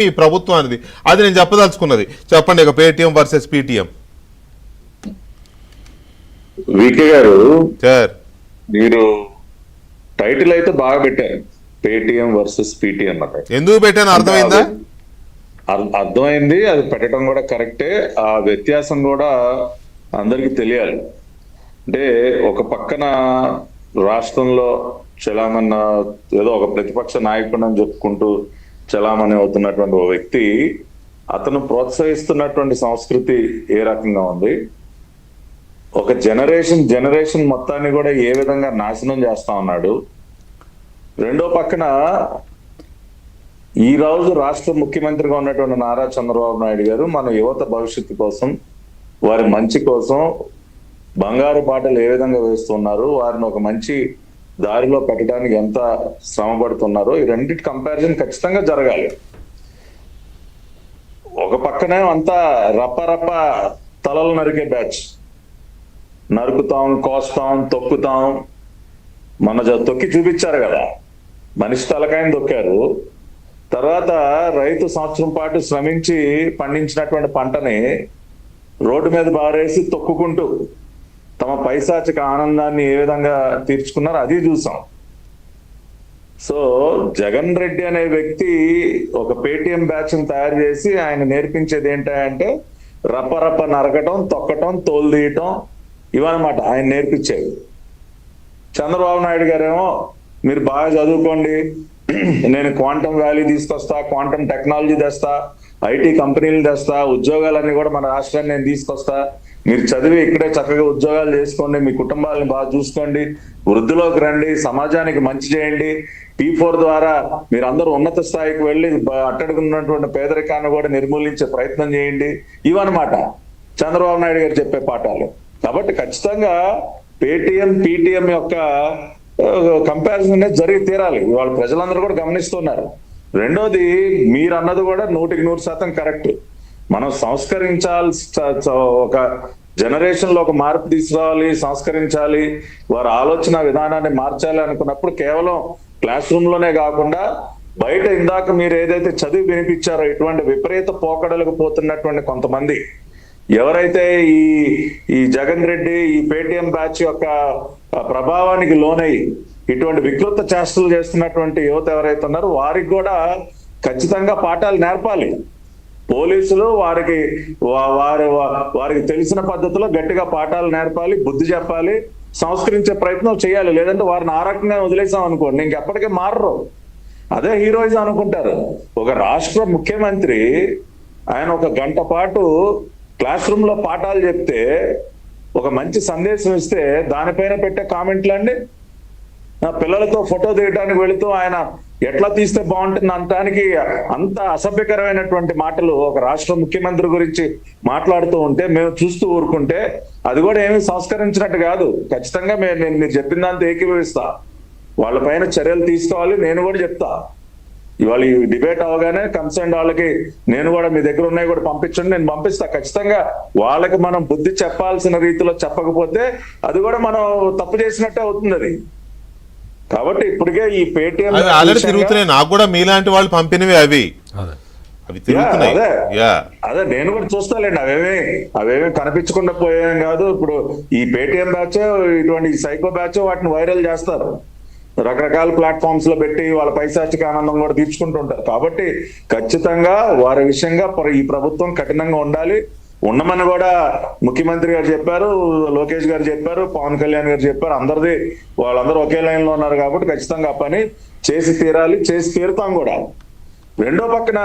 ఈ ప్రభుత్వానికి అది నేను చెప్పదలుచుకున్నది. చెప్పండి ఇక పేటిఎం వర్సెస్ పీటీఎం. వికే గారు సార్ మీరు టైటిల్ అయితే బాగా పెట్టారు, పేటిఎం వర్సెస్ పీటీఎం అన్నమాట. ఎందుకు పెట్టాను అర్థమైందా? అర్థమైంది, అది పెట్టడం కూడా కరెక్టే. ఆ వ్యత్యాసం కూడా అందరికి తెలియాలి. అంటే ఒక పక్కన రాష్ట్రంలో చలామణ ఏదో ఒక ప్రతిపక్ష నాయకుడు అని చెప్పుకుంటూ చలామణి అవుతున్నటువంటి ఒక వ్యక్తి, అతను ప్రోత్సహిస్తున్నటువంటి సంస్కృతి ఏ రకంగా ఉంది, ఒక జనరేషన్ మొత్తాన్ని కూడా ఏ విధంగా నాశనం చేస్తా ఉన్నాడు. రెండో పక్కన ఈ రోజు రాష్ట్ర ముఖ్యమంత్రిగా ఉన్నటువంటి నారా చంద్రబాబు నాయుడు గారు మన యువత భవిష్యత్తు కోసం, వారి మంచి కోసం బంగారు బాటలు ఏ విధంగా వేస్తున్నారు, వారిని ఒక మంచి దారిలో పెట్టడానికి ఎంత శ్రమ పడుతున్నారో, ఈ రెండింటి కంపారిజన్ ఖచ్చితంగా జరగాలి. ఒక పక్కనే అంతా రప్ప తలలు నరికే బ్యాచ్, నరుకుతాం, కోస్తాం, తొక్కుతాం. తొక్కి చూపించారు కదా, మనిషి తలకాయని తొక్కారు. తర్వాత రైతు సంవత్సరం పాటు శ్రమించి పండించినటువంటి పంటని రోడ్డు మీద బారేసి తొక్కుకుంటూ తమ పైశాచిక ఆనందాన్ని ఏ విధంగా తీర్చుకున్నారో అది చూసాం. సో జగన్ రెడ్డి అనే వ్యక్తి ఒక పేటిఎం బ్యాచ్ ని తయారు చేసి ఆయన నేర్పించేది ఏంటంటే రప్ప నరకటం, తొక్కటం, తోలు తీయటం, ఇవన్నమాట ఆయన నేర్పించేది. చంద్రబాబు నాయుడు గారేమో మీరు బాగా చదువుకోండి, నేను క్వాంటమ్ వ్యాలీ తీసుకొస్తా, క్వాంటమ్ టెక్నాలజీ తెస్తా, ఐటీ కంపెనీలు తెస్తా, ఉద్యోగాలన్నీ కూడా మన రాష్ట్రాన్ని నేను తీసుకొస్తా, మీరు చదివి ఇక్కడే చక్కగా ఉద్యోగాలు చేసుకోండి, మీ కుటుంబాలను బాగా చూసుకోండి, వృద్ధిలోకి రండి, సమాజానికి మంచి చేయండి, P4 ద్వారా మీరు అందరూ ఉన్నత స్థాయికి వెళ్ళి అట్టడుగున్నటువంటి పేదరికాన్ని కూడా నిర్మూలించే ప్రయత్నం చేయండి, ఇవన్నమాట చంద్రబాబు నాయుడు గారు చెప్పే పాఠాలు. కాబట్టి ఖచ్చితంగా పేటిఎం పీటీఎం యొక్క కంపారిజన్ అనేది జరిగి తీరాలి. వాళ్ళ ప్రజలందరూ కూడా గమనిస్తున్నారు. రెండోది మీరు అన్నది కూడా 100% కరెక్ట్. మనం సంస్కరించాల్సి, ఒక జనరేషన్ లో ఒక మార్పు తీసుకురావాలి, సంస్కరించాలి, వారి ఆలోచన విధానాన్ని మార్చాలి అనుకున్నప్పుడు కేవలం క్లాస్ రూమ్ లోనే కాకుండా బయట ఇందాక మీరు ఏదైతే చదివి వినిపించారో ఇటువంటి విపరీత పోకడలకు పోతున్నటువంటి కొంతమంది, ఎవరైతే ఈ జగన్ రెడ్డి ఈ పేటిఎం బ్యాచ్ యొక్క ప్రభావానికి లోనై ఇటువంటి వికృత చేష్టలు చేస్తున్నటువంటి యువత ఎవరైతే ఉన్నారో వారికి కూడా ఖచ్చితంగా పాఠాలు నేర్పాలి. పోలీసులు వారికి తెలిసిన పద్ధతిలో గట్టిగా పాఠాలు నేర్పాలి, బుద్ధి చెప్పాలి, సంస్కరించే ప్రయత్నం చేయాలి. లేదంటే వారిని ఆ రకంగా వదిలేసాం అనుకోండి, ఇంకెప్పటికీ మారరు. అదే హీరోయిజం అనుకుంటారు. ఒక రాష్ట్ర ముఖ్యమంత్రి ఆయన ఒక గంట పాటు క్లాస్ రూమ్ లో పాఠాలు చెప్తే, ఒక మంచి సందేశం ఇస్తే దానిపైన పెట్టే కామెంట్లండి, పిల్లలతో ఫోటో తీయడానికి వెళుతూ ఆయన ఎట్లా తీస్తే బాగుంటుంది అంటానికి అంత అసభ్యకరమైనటువంటి మాటలు ఒక రాష్ట్ర ముఖ్యమంత్రి గురించి మాట్లాడుతూ ఉంటే మేము చూస్తూ ఊరుకుంటే అది కూడా ఏమీ సంస్కరించినట్టు కాదు. ఖచ్చితంగా నేను మీరు చెప్పిన దాంతో ఏకీభవిస్తా, వాళ్ళపైన చర్యలు తీసుకోవాలి. నేను కూడా చెప్తా, ఇవాళ ఈ డిబేట్ అవగానే కన్సర్న్ వాళ్ళకి నేను కూడా మీ దగ్గర ఉన్నాయి కూడా పంపించండి, నేను పంపిస్తా. ఖచ్చితంగా వాళ్ళకి మనం బుద్ధి చెప్పాల్సిన రీతిలో చెప్పకపోతే అది కూడా మనం తప్పు చేసినట్టే అవుతుంది అది. కాబట్టి ఇప్పటికే ఈ పేటిఎం ఆల్రెడీ తిరుగుతున్నాయి, నాకు కూడా మీలాంటి వాళ్ళు పంపినవి అవి తిరుగుతున్నాయి. అదే నేను కూడా చూస్తాలేండి, అవేమీ కనిపించకుండా పోయేం కాదు. ఇప్పుడు ఈ పేటిఎం బ్యాచ్, ఇటువంటి సైకో బ్యాచ్ వాటిని వైరల్ చేస్తారు, రకరకాల ప్లాట్ఫామ్స్ లో పెట్టి వాళ్ళ పైశాచిక ఆనందం కూడా తీర్చుకుంటుంటారు. కాబట్టి ఖచ్చితంగా వారి విషయంగా ఈ ప్రభుత్వం కఠినంగా ఉండాలి. ఉండమని కూడా ముఖ్యమంత్రి గారు చెప్పారు, లోకేష్ గారు చెప్పారు, పవన్ కళ్యాణ్ గారు చెప్పారు. వాళ్ళందరూ ఒకే లైన్ లో ఉన్నారు. కాబట్టి ఖచ్చితంగా ఆ పని చేసి తీరాలి, చేసి తీరుతాం కూడా. రెండో పక్కన